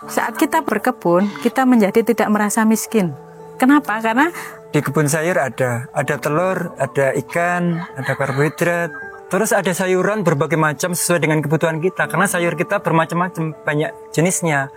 Saat kita berkebun, kita menjadi tidak merasa miskin. Kenapa? Karena di kebun sayur ada telur, ada ikan, ada karbohidrat, terus ada sayuran berbagai macam sesuai dengan kebutuhan kita. Karena sayur kita bermacam-macam, banyak jenisnya.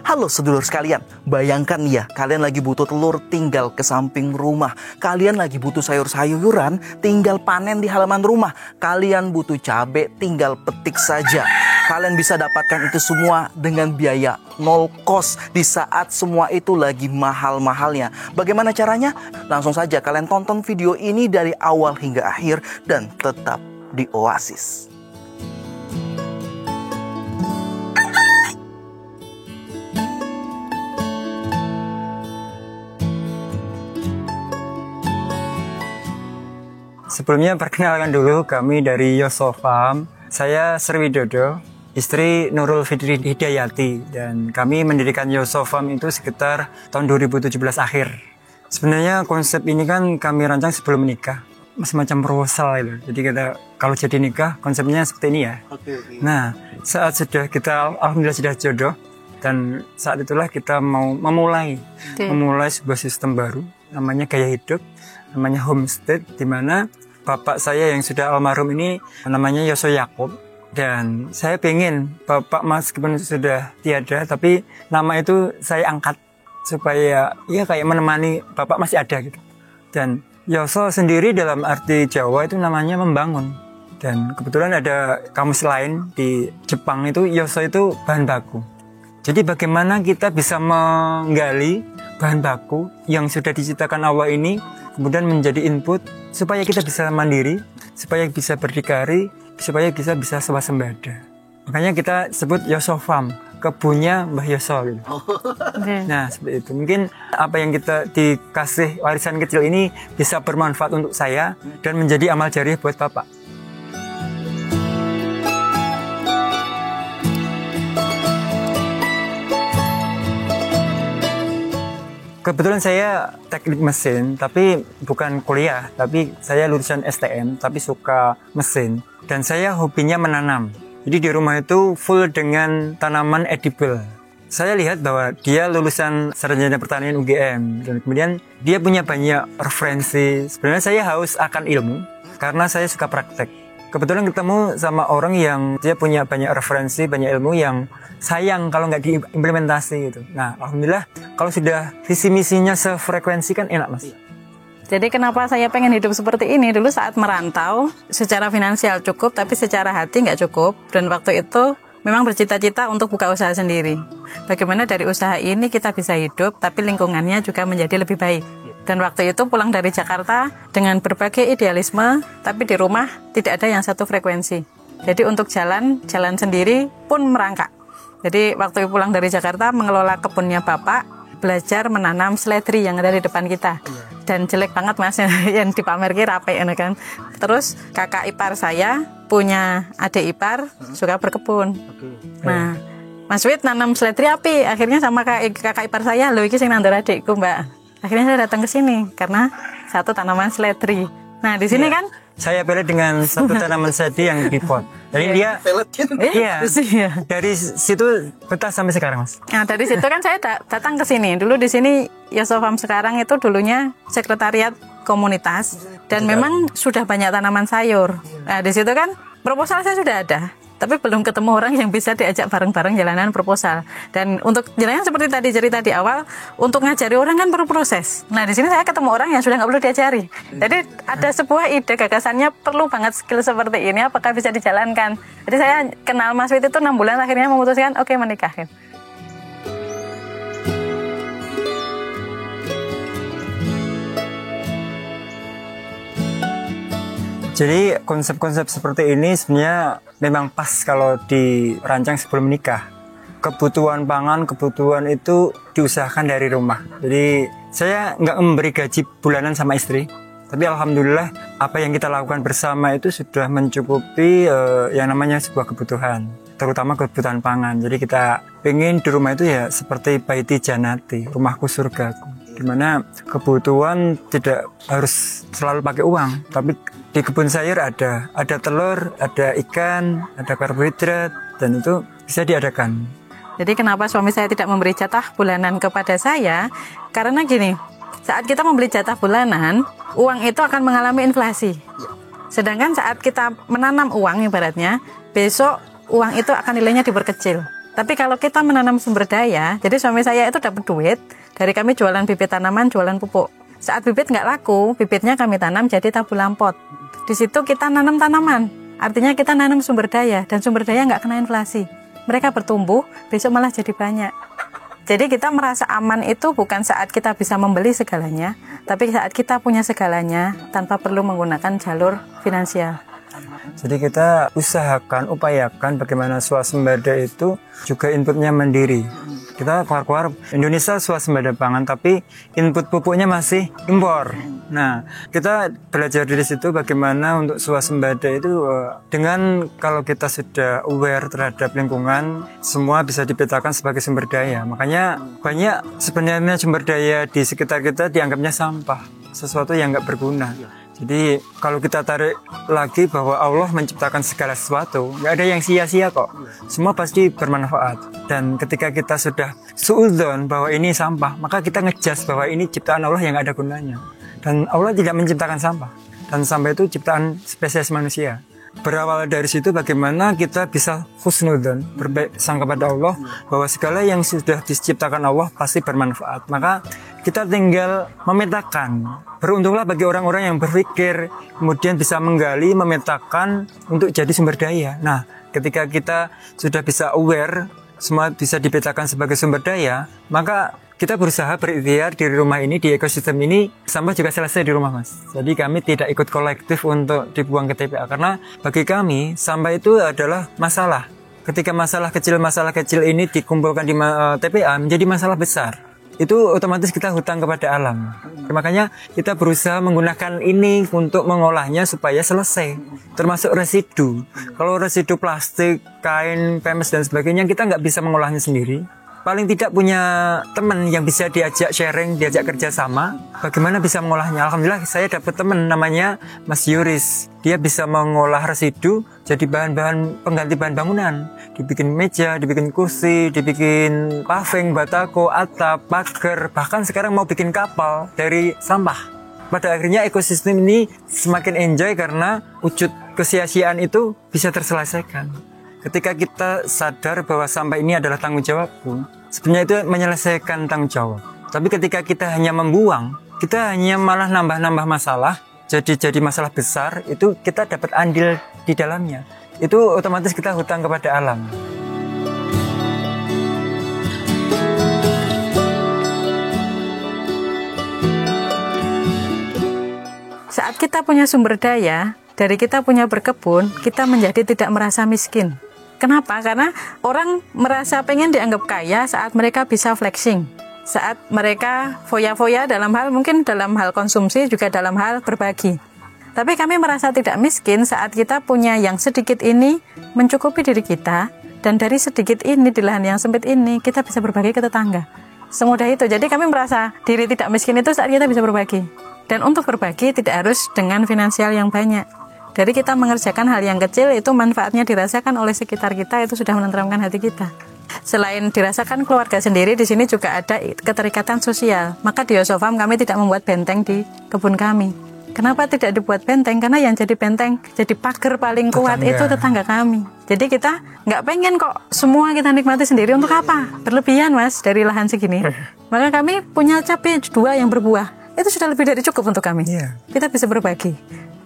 Halo sedulur sekalian, bayangkan ya, kalian lagi butuh telur tinggal ke samping rumah. Kalian lagi butuh sayur-sayuran tinggal panen di halaman rumah. Kalian butuh cabai tinggal petik saja. Kalian bisa dapatkan itu semua dengan biaya nol cost di saat semua itu lagi mahal-mahalnya. Bagaimana caranya? Langsung saja kalian tonton video ini dari awal hingga akhir dan tetap di Oasis. Sebelumnya perkenalkan dulu, kami dari Yoso Farm. Saya Sri Widodo, istri Nurul Fitri Hidayati, dan kami mendirikan Yoso Farm itu sekitar tahun 2017 akhir. Sebenarnya konsep ini kan kami rancang sebelum menikah, semacam proposal itu. Jadi kalau jadi nikah konsepnya seperti ini ya. Nah, saat sudah kita alhamdulillah sudah jodoh, dan saat itulah kita mau memulai sebuah sistem baru, namanya gaya hidup, namanya homestead, di mana bapak saya yang sudah almarhum ini namanya Yoso Yakob, dan saya pengen bapak meskipun sudah tiada, tapi nama itu saya angkat supaya ya kayak menemani bapak masih ada gitu. Dan Yoso sendiri dalam arti Jawa itu namanya membangun, dan kebetulan ada kamus lain di Jepang itu Yoso itu bahan baku. Jadi bagaimana kita bisa menggali bahan baku yang sudah diciptakan Allah ini, kemudian menjadi input supaya kita bisa mandiri, supaya bisa berdikari, supaya kita bisa swasembada. Makanya kita sebut Yoso Farm, kebunnya Mbah Yoso gitu. Nah, seperti itu. Mungkin apa yang kita dikasih warisan kecil ini bisa bermanfaat untuk saya dan menjadi amal jariah buat Bapak. Kebetulan saya teknik mesin, tapi bukan kuliah, tapi saya lulusan STM, tapi suka mesin. Dan saya hobinya menanam. Jadi di rumah itu full dengan tanaman edible. Saya lihat bahwa dia lulusan sarjana pertanian UGM, dan kemudian dia punya banyak referensi. Sebenarnya saya haus akan ilmu, karena saya suka praktek. Kebetulan ketemu sama orang yang dia punya banyak referensi, banyak ilmu yang sayang kalau nggak diimplementasi gitu. Nah, alhamdulillah kalau sudah visi misinya sefrekuensi kan enak, Mas. jadi kenapa saya pengen hidup seperti ini? Dulu saat merantau, secara finansial cukup, tapi secara hati nggak cukup. Dan waktu itu memang bercita-cita untuk buka usaha sendiri. Bagaimana dari usaha ini kita bisa hidup, tapi lingkungannya juga menjadi lebih baik. Dan waktu itu pulang dari Jakarta dengan berbagai idealisme, tapi di rumah tidak ada yang satu frekuensi. Jadi untuk jalan sendiri pun merangkak. Jadi waktu pulang dari Jakarta mengelola kebunnya Bapak, belajar menanam seledri yang ada di depan kita. Dan jelek banget Mas, yang dipamerki rapi kan. Terus kakak ipar saya punya adik ipar suka berkebun. Nah, Mas Wid nanam seledri api, akhirnya sama kakak ipar saya, lho iki sing nandur adikku Mbak. Akhirnya saya datang ke sini karena satu tanaman seledri. Nah, di sini kan saya pelet dengan satu tanaman seledri yang di pot. Jadi dia dari situ betah sampai sekarang, Mas. Nah, dari situ kan saya datang ke sini. Dulu di sini Yoso Farm sekarang itu dulunya sekretariat komunitas dan memang sudah banyak tanaman sayur. Nah, di situ kan proposal saya sudah ada. tapi belum ketemu orang yang bisa diajak bareng-bareng jalanan proposal. Dan untuk jalannya seperti tadi cerita di awal, untuk ngajari orang kan perlu proses. Nah di sini saya ketemu orang yang sudah nggak perlu diajari. Jadi ada sebuah ide gagasannya perlu banget skill seperti ini, apakah bisa dijalankan. Jadi saya kenal Mas Wit itu 6 bulan, akhirnya memutuskan oke, menikahin. Jadi konsep-konsep seperti ini sebenarnya memang pas kalau dirancang sebelum menikah. Kebutuhan pangan, kebutuhan itu diusahakan dari rumah. Jadi saya nggak memberi gaji bulanan sama istri, tapi alhamdulillah apa yang kita lakukan bersama itu sudah mencukupi yang namanya sebuah kebutuhan, terutama kebutuhan pangan. Jadi kita pengen di rumah itu ya seperti baiti janati, rumahku surgaku, dimana kebutuhan tidak harus selalu pakai uang, tapi di kebun sayur ada telur, ada ikan, ada karbohidrat, dan itu bisa diadakan. Jadi kenapa suami saya tidak memberi jatah bulanan kepada saya? Karena gini, saat kita membeli jatah bulanan, uang itu akan mengalami inflasi. Sedangkan saat kita menanam uang ibaratnya, besok uang itu akan nilainya diperkecil. Tapi kalau kita menanam sumber daya, jadi suami saya itu dapat duit, dari kami jualan bibit tanaman, jualan pupuk. Saat bibit nggak laku, bibitnya kami tanam jadi tabula pot. Di situ kita nanam tanaman, artinya kita nanam sumber daya, dan sumber daya nggak kena inflasi. Mereka bertumbuh, besok malah jadi banyak. Jadi kita merasa aman itu bukan saat kita bisa membeli segalanya, tapi saat kita punya segalanya tanpa perlu menggunakan jalur finansial. Jadi kita upayakan bagaimana swasembada itu juga inputnya mandiri. Kita keluar Indonesia swasembada pangan, tapi input pupuknya masih impor. Nah, kita belajar dari situ bagaimana untuk swasembada itu dengan kalau kita sudah aware terhadap lingkungan, semua bisa dipetakan sebagai sumber daya. Makanya banyak sebenarnya sumber daya di sekitar kita dianggapnya sampah, sesuatu yang nggak berguna. Jadi kalau kita tarik lagi bahwa Allah menciptakan segala sesuatu, nggak ada yang sia-sia kok. Semua pasti bermanfaat. Dan ketika kita sudah suudzon bahwa ini sampah, maka kita ngejudge bahwa ini ciptaan Allah yang ada gunanya. Dan Allah tidak menciptakan sampah. Dan sampah itu ciptaan spesies manusia. Berawal dari situ bagaimana kita bisa husnudzon, berbaik sangka kepada Allah bahwa segala yang sudah diciptakan Allah pasti bermanfaat. Maka kita tinggal memetakan. Beruntunglah bagi orang-orang yang berpikir kemudian bisa menggali, memetakan untuk jadi sumber daya. Nah, ketika kita sudah bisa aware, semua bisa dipetakan sebagai sumber daya, maka kita berusaha berikhtiar di rumah ini, di ekosistem ini, sampah juga selesai di rumah, Mas. Jadi kami tidak ikut kolektif untuk dibuang ke TPA, karena bagi kami sampah itu adalah masalah. Ketika masalah kecil ini dikumpulkan di TPA menjadi masalah besar, itu otomatis kita hutang kepada alam. Makanya kita berusaha menggunakan ini untuk mengolahnya supaya selesai, termasuk residu. Kalau residu plastik, kain, PMS dan sebagainya, kita nggak bisa mengolahnya sendiri. Paling tidak punya teman yang bisa diajak sharing, diajak kerjasama, bagaimana bisa mengolahnya. Alhamdulillah saya dapat teman namanya Mas Yuris. Dia bisa mengolah residu jadi bahan-bahan pengganti bahan bangunan. Dibikin meja, dibikin kursi, dibikin paving, batako, atap, pagar, bahkan sekarang mau bikin kapal dari sampah. Pada akhirnya ekosistem ini semakin enjoy karena wujud kesia-siaan itu bisa terselesaikan. Ketika kita sadar bahwa sampah ini adalah tanggung jawabku, sebenarnya itu menyelesaikan tanggung jawab. Tapi ketika kita hanya membuang, kita hanya malah nambah-nambah masalah, jadi masalah besar, itu kita dapat andil di dalamnya. Itu otomatis kita hutang kepada alam. Saat kita punya sumber daya, dari kita punya berkebun, kita menjadi tidak merasa miskin. Kenapa? Karena orang merasa pengen dianggap kaya saat mereka bisa flexing. Saat mereka foya-foya mungkin dalam hal konsumsi, juga dalam hal berbagi. Tapi kami merasa tidak miskin saat kita punya yang sedikit ini mencukupi diri kita, dan dari sedikit ini, di lahan yang sempit ini, kita bisa berbagi ke tetangga. Semudah itu. Jadi kami merasa diri tidak miskin itu saat kita bisa berbagi. Dan untuk berbagi tidak harus dengan finansial yang banyak. Dari kita mengerjakan hal yang kecil, itu manfaatnya dirasakan oleh sekitar kita, itu sudah menenteramkan hati kita. Selain dirasakan keluarga sendiri, di sini juga ada keterikatan sosial. Maka di Yosofarm kami tidak membuat benteng di kebun kami. Kenapa tidak dibuat benteng? Karena yang jadi benteng, jadi pagar paling kuat itu tetangga kami. Jadi kita nggak pengen kok semua kita nikmati sendiri. Untuk apa? Berlebihan Mas dari lahan segini. Maka kami punya cabai 2 yang berbuah. Itu sudah lebih dari cukup untuk kami. Kita bisa berbagi.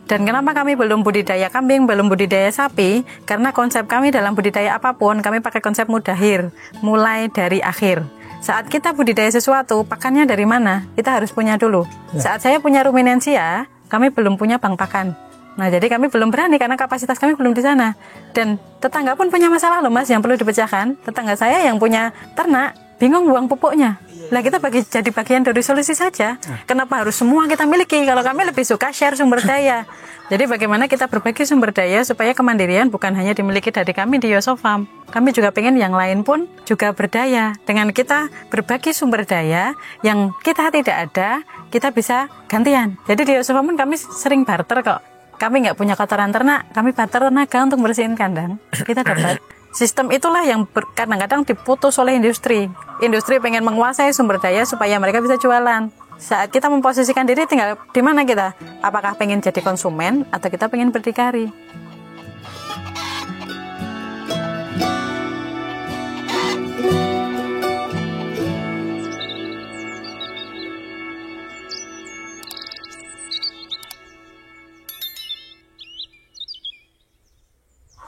Dan kenapa kami belum budidaya kambing, belum budidaya sapi? Karena konsep kami dalam budidaya apapun, kami pakai konsep mudahir, mulai dari akhir. Saat kita budidaya sesuatu, pakannya dari mana? Kita harus punya dulu. Saat saya punya ruminansia, kami belum punya bank pakan. Nah, jadi kami belum berani karena kapasitas kami belum di sana. Dan tetangga pun punya masalah loh Mas yang perlu dipecahkan. Tetangga saya yang punya ternak, bingung buang pupuknya. Lah kita jadi bagian dari solusi saja. Kenapa harus semua kita miliki? Kalau kami lebih suka share sumber daya. Jadi bagaimana kita berbagi sumber daya supaya kemandirian bukan hanya dimiliki dari kami di Yosofarm. Kami juga pengen yang lain pun juga berdaya. Dengan kita berbagi sumber daya yang kita tidak ada, kita bisa gantian. Jadi di Yosofarm kami sering barter kok. Kami nggak punya kotoran ternak, kami barter tenaga untuk bersihin kandang. Kita dapat. Sistem itulah yang kadang-kadang diputus oleh industri. Industri pengen menguasai sumber daya supaya mereka bisa jualan. Saat kita memposisikan diri tinggal di mana kita? Apakah pengen jadi konsumen atau kita pengen berdikari?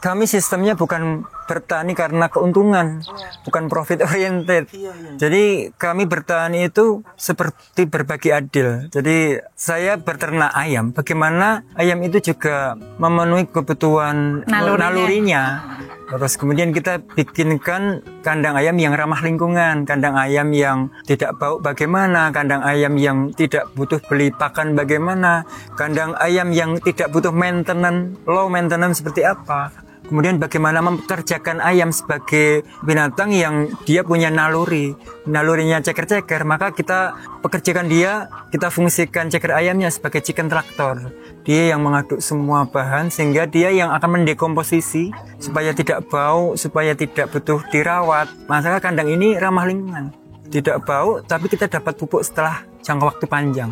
Kami sistemnya bukan bertani karena keuntungan, bukan profit oriented. Jadi kami bertani itu seperti berbagi adil. Jadi saya berternak ayam, bagaimana ayam itu juga memenuhi kebutuhan nalurinya. Terus kemudian kita bikinkan kandang ayam yang ramah lingkungan, kandang ayam yang tidak bau bagaimana, kandang ayam yang tidak butuh beli pakan bagaimana, kandang ayam yang tidak butuh maintenance, low maintenance seperti apa. Kemudian bagaimana mempekerjakan ayam sebagai binatang yang dia punya nalurinya ceker-ceker, maka kita pekerjakan dia, kita fungsikan ceker ayamnya sebagai chicken traktor. Dia yang mengaduk semua bahan sehingga dia yang akan mendekomposisi supaya tidak bau, supaya tidak butuh dirawat. Maka kandang ini ramah lingkungan. Tidak bau, tapi kita dapat pupuk setelah jangka waktu panjang.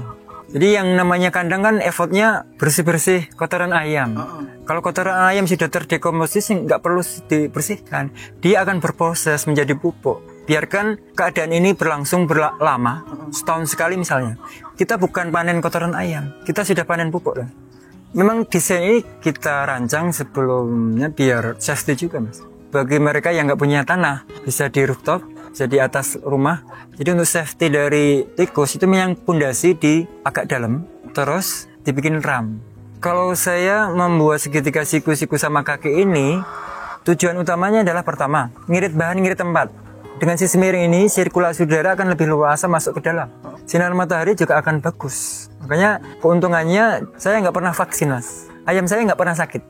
Jadi yang namanya kandang kan effortnya bersih-bersih kotoran ayam. Kalau kotoran ayam sudah terdekomposisi nggak perlu dibersihkan, dia akan berproses menjadi pupuk. Biarkan keadaan ini berlangsung lama, setahun sekali misalnya. Kita bukan panen kotoran ayam, kita sudah panen pupuk lah. Memang desain ini kita rancang sebelumnya biar safety juga Mas. Bagi mereka yang nggak punya tanah, bisa di rooftop, bisa di atas rumah. Jadi untuk safety dari tikus itu yang pondasi di agak dalam, terus dibikin ram. Kalau saya membuat segitiga siku-siku sama kaki ini, tujuan utamanya adalah pertama, ngirit bahan, ngirit tempat. Dengan sisi miring ini, sirkulasi udara akan lebih luas masuk ke dalam. Sinar matahari juga akan bagus. Makanya keuntungannya saya nggak pernah vaksin Mas. Ayam saya nggak pernah sakit.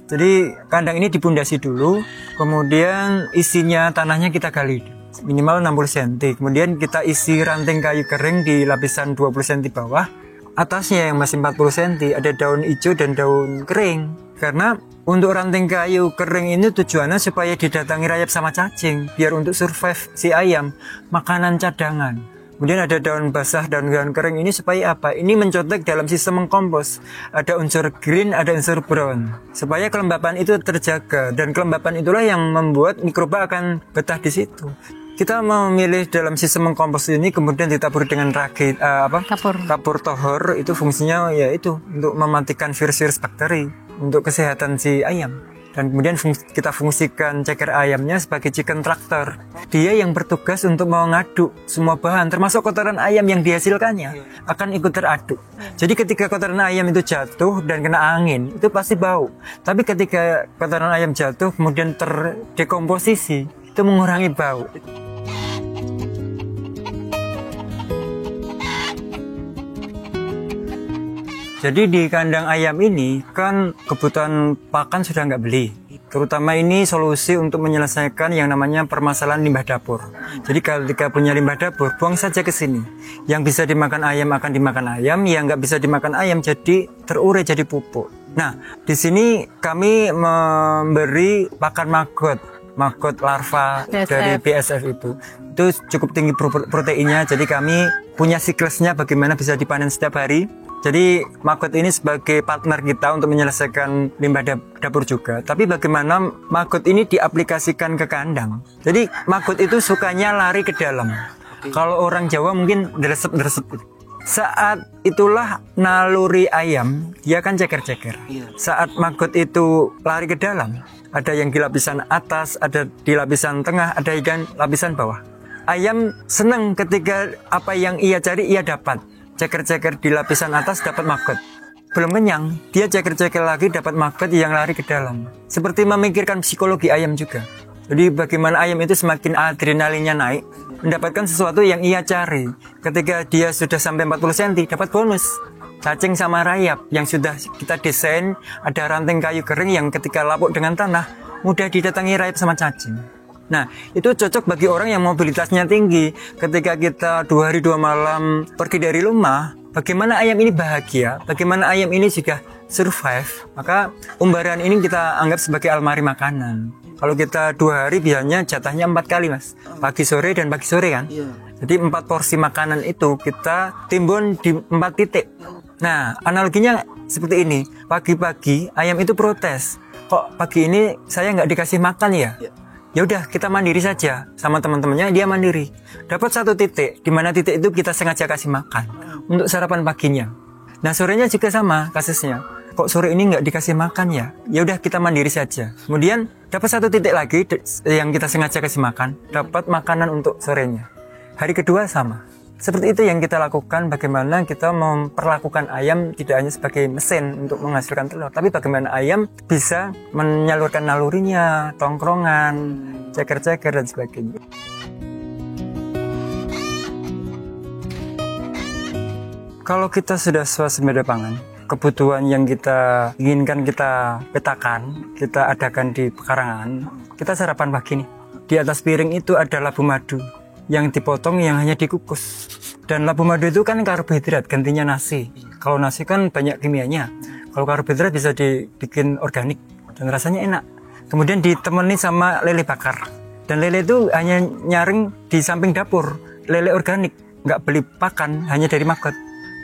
Jadi kandang ini dipundasi dulu, kemudian isinya tanahnya kita gali minimal 60 cm. Kemudian kita isi ranting kayu kering di lapisan 20 cm bawah. Atasnya yang masih 40 cm ada daun hijau dan daun kering. Karena untuk ranting kayu kering ini tujuannya supaya didatangi rayap sama cacing, biar untuk survive si ayam, makanan cadangan. Kemudian ada daun basah dan daun kering ini supaya apa? Ini mencontek dalam sistem mengkompos. Ada unsur green, ada unsur brown. Supaya kelembapan itu terjaga, dan kelembapan itulah yang membuat mikroba akan betah di situ. Kita memilih dalam sistem mengkompos ini kemudian ditabur dengan kapur tohor. Itu fungsinya yaitu untuk mematikan virus-virus bakteri untuk kesehatan si ayam. Dan kemudian kita fungsikan ceker ayamnya sebagai chicken traktor. Dia yang bertugas untuk mengaduk semua bahan, termasuk kotoran ayam yang dihasilkannya akan ikut teraduk. Jadi ketika kotoran ayam itu jatuh dan kena angin, itu pasti bau. Tapi ketika kotoran ayam jatuh kemudian terdekomposisi, itu mengurangi bau. Jadi di kandang ayam ini kan kebutuhan pakan sudah nggak beli. Terutama ini solusi untuk menyelesaikan yang namanya permasalahan limbah dapur. Jadi ketika punya limbah dapur, buang saja ke sini. Yang bisa dimakan ayam akan dimakan ayam, yang nggak bisa dimakan ayam jadi terurai jadi pupuk. Nah, di sini kami memberi pakan maggot larva dari BSF itu cukup tinggi proteinnya. Jadi kami punya siklusnya bagaimana bisa dipanen setiap hari. Jadi Magot ini sebagai partner kita untuk menyelesaikan limbah dapur juga. Tapi bagaimana Magot ini diaplikasikan ke kandang. Jadi Magot itu sukanya lari ke dalam. Kalau orang Jawa mungkin deresep-deresep. Saat itulah naluri ayam, dia kan ceker-ceker. Saat Magot itu lari ke dalam, ada yang di lapisan atas, ada di lapisan tengah, ada yang lapisan bawah. Ayam senang ketika apa yang ia cari ia dapat. Ceker-ceker di lapisan atas dapat Magot. Belum kenyang, dia ceker-ceker lagi dapat Magot yang lari ke dalam. Seperti memikirkan psikologi ayam juga. Jadi bagaimana ayam itu semakin adrenalinnya naik, mendapatkan sesuatu yang ia cari. Ketika dia sudah sampai 40 cm, dapat bonus. Cacing sama rayap yang sudah kita desain, ada ranting kayu kering yang ketika lapuk dengan tanah, mudah didatangi rayap sama cacing. Nah, itu cocok bagi orang yang mobilitasnya tinggi. Ketika kita 2 hari 2 malam pergi dari rumah, bagaimana ayam ini bahagia, bagaimana ayam ini juga survive, maka umbaran ini kita anggap sebagai almari makanan. Kalau kita 2 hari biasanya jatahnya 4 kali mas, pagi sore dan pagi sore kan. Jadi 4 porsi makanan itu kita timbun di 4 titik. Nah, analoginya seperti ini. Pagi-pagi ayam itu protes, kok pagi ini saya nggak dikasih makan ya? Ya udah kita mandiri saja sama teman-temannya, dia mandiri. Dapat 1 titik, di mana titik itu kita sengaja kasih makan untuk sarapan paginya. Nah sorenya juga sama kasusnya. Kok sore ini nggak dikasih makan ya? Ya udah kita mandiri saja. Kemudian dapat 1 titik lagi yang kita sengaja kasih makan, dapat makanan untuk sorenya. Hari kedua sama. Seperti itu yang kita lakukan, bagaimana kita memperlakukan ayam tidak hanya sebagai mesin untuk menghasilkan telur, tapi bagaimana ayam bisa menyalurkan nalurinya, tongkrongan, ceker-ceker dan sebagainya. Kalau kita sudah swasembada pangan, kebutuhan yang kita inginkan kita petakan, kita adakan di pekarangan, kita sarapan pagi nih. Di atas piring itu ada labu madu yang dipotong yang hanya dikukus. Dan labu madu itu kan karbohidrat, gantinya nasi. Kalau nasi kan banyak kimianya. Kalau karbohidrat bisa dibikin organik dan rasanya enak. Kemudian ditemani sama lele bakar. Dan lele itu hanya nyaring di samping dapur, lele organik, nggak beli pakan, hanya dari Magot.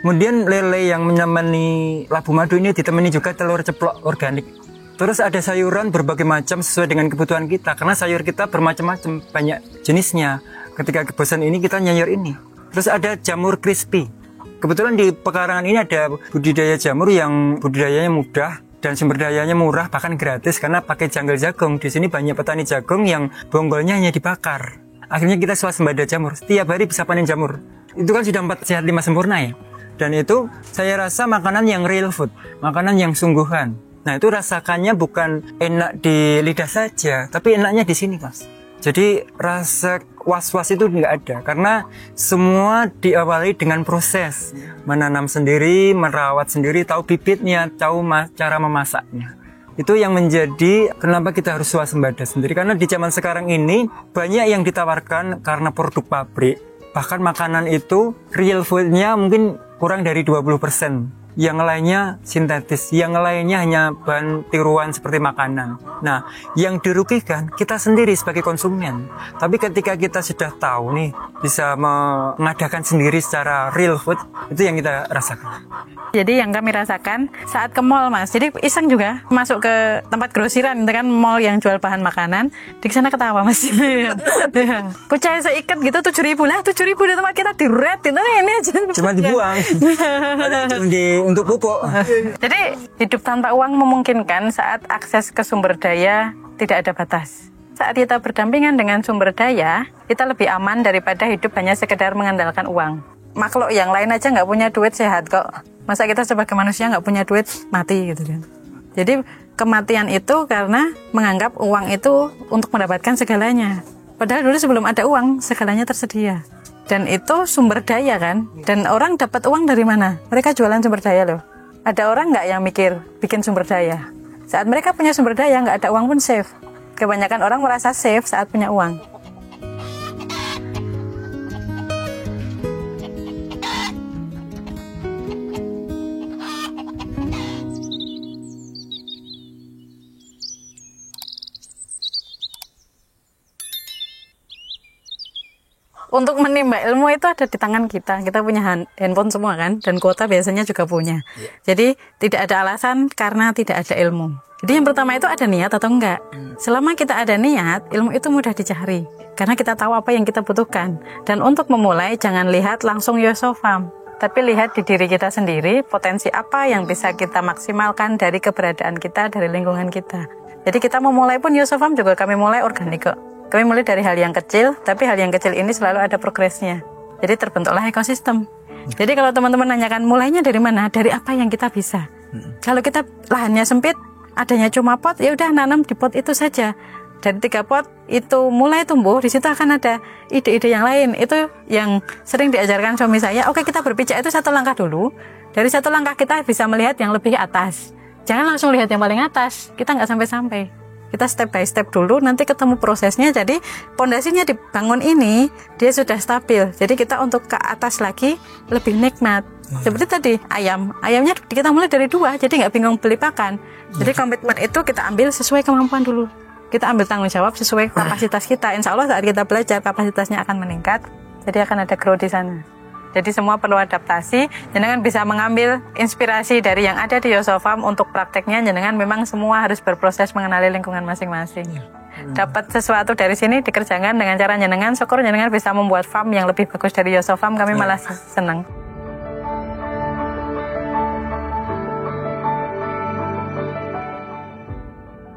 Kemudian lele yang menemani labu madu ini ditemani juga telur ceplok organik. Terus ada sayuran berbagai macam sesuai dengan kebutuhan kita, karena sayur kita bermacam-macam, banyak jenisnya. Ketika bosan ini kita nyayur ini. Terus ada jamur crispy. Kebetulan di pekarangan ini ada budidaya jamur yang budidayanya mudah dan sumber dayanya murah, bahkan gratis karena pakai janggal jagung. Di sini banyak petani jagung yang bonggolnya hanya dibakar. Akhirnya kita swasembada jamur. Setiap hari bisa panen jamur. Itu kan sudah 4 sehat 5 sempurna ya. Dan itu saya rasa makanan yang real food, makanan yang sungguhan. Nah itu rasakannya bukan enak di lidah saja, tapi enaknya di sini mas. Jadi rasa was-was itu nggak ada, karena semua diawali dengan proses. Menanam sendiri, merawat sendiri, tahu bibitnya, tahu cara memasaknya. Itu yang menjadi kenapa kita harus swasembada sendiri. Karena di zaman sekarang ini banyak yang ditawarkan karena produk pabrik. Bahkan makanan itu real foodnya mungkin kurang dari 20%. Yang lainnya sintetis, yang lainnya hanya bahan tiruan seperti makanan. Nah, yang dirugikan kita sendiri sebagai konsumen. Tapi ketika kita sudah tahu nih, bisa mengadakan sendiri secara real food, itu yang kita rasakan. Jadi yang kami rasakan saat ke mall mas, jadi iseng juga masuk ke tempat grosiran, itu kan mall yang jual bahan makanan. Di sana ketawa mas. Kucai seikat gitu 7.000 lah, 7.000 di tempat kita di red itu ini aja. Cuma dibuang. Untuk pupuk. Jadi hidup tanpa uang memungkinkan saat akses ke sumber daya tidak ada batas. Saat kita berdampingan dengan sumber daya, kita lebih aman daripada hidup hanya sekedar mengandalkan uang. Makhluk yang lain aja nggak punya duit sehat kok. Masa kita sebagai manusia nggak punya duit mati gitu kan. Jadi kematian itu karena menganggap uang itu untuk mendapatkan segalanya. Padahal dulu sebelum ada uang segalanya tersedia. Dan itu sumber daya kan. Dan orang dapat uang dari mana? Mereka jualan sumber daya loh. Ada orang nggak yang mikir bikin sumber daya? Saat mereka punya sumber daya nggak ada uang pun safe. Kebanyakan orang merasa safe saat punya uang. untuk menimba ilmu itu ada di tangan kita. Kita punya handphone semua kan, dan kuota biasanya juga punya. Jadi tidak ada alasan karena tidak ada ilmu. Jadi yang pertama itu ada niat atau enggak. Selama kita ada niat, ilmu itu mudah dicari. Karena kita tahu apa yang kita butuhkan. Dan untuk memulai, jangan lihat langsung Yosofam. Tapi lihat di diri kita sendiri, potensi apa yang bisa kita maksimalkan dari keberadaan kita, dari lingkungan kita. Jadi kita memulai pun Yosofam juga kami mulai organik kok. Kami mulai dari hal yang kecil, tapi hal yang kecil ini selalu ada progresnya. Jadi terbentuklah ekosistem. Jadi kalau teman-teman nanyakan mulainya dari mana? Dari apa yang kita bisa. Kalau kita lahannya sempit, adanya cuma pot, ya udah nanam di pot itu saja. Dari 3 pot itu mulai tumbuh, di situ akan ada ide-ide yang lain. Itu yang sering diajarkan suami saya. Oke, kita berpijak itu 1 langkah dulu. Dari 1 langkah kita bisa melihat yang lebih atas. Jangan langsung lihat yang paling atas. Kita nggak sampai-sampai. Kita step by step dulu, nanti ketemu prosesnya. Jadi pondasinya dibangun ini, dia sudah stabil. Jadi kita untuk ke atas lagi lebih nikmat. Seperti tadi, ayamnya kita mulai dari 2, jadi nggak bingung beli pakan. Jadi komitmen itu kita ambil sesuai kemampuan dulu. Kita ambil tanggung jawab sesuai kapasitas kita. Insya Allah saat kita belajar, kapasitasnya akan meningkat. Jadi akan ada grow di sana. Jadi semua perlu adaptasi. Jenengan bisa mengambil inspirasi dari yang ada di Yosofam untuk prakteknya. Jenengan memang semua harus berproses mengenali lingkungan masing-masing. Dapat sesuatu dari sini dikerjakan dengan cara jenengan. Syukur jenengan bisa membuat farm yang lebih bagus dari Yosofam. Kami malah senang.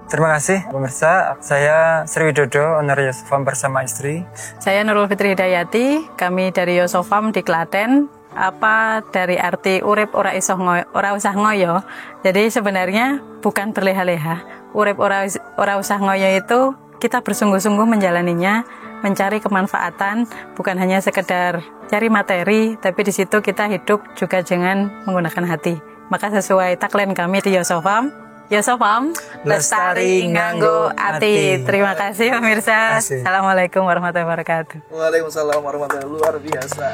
Terima kasih pemirsa, saya Sri Widodo, owner Yosofam bersama istri. Saya Nurul Fitri Hidayati, kami dari Yosofam di Klaten. Apa dari arti urip ora usah ngoyo. Jadi sebenarnya bukan berleha-leha. Urip ora usah ngoyo itu kita bersungguh-sungguh menjalaninya, mencari kemanfaatan, bukan hanya sekedar cari materi, tapi di situ kita hidup juga dengan menggunakan hati. Maka sesuai tagline kami di Yosofam, Yosofam, lestari nganggo ati. Terima kasih pemirsa. Assalamualaikum warahmatullahi wabarakatuh. Waalaikumsalam warahmatullahi wabarakatuh. Luar biasa.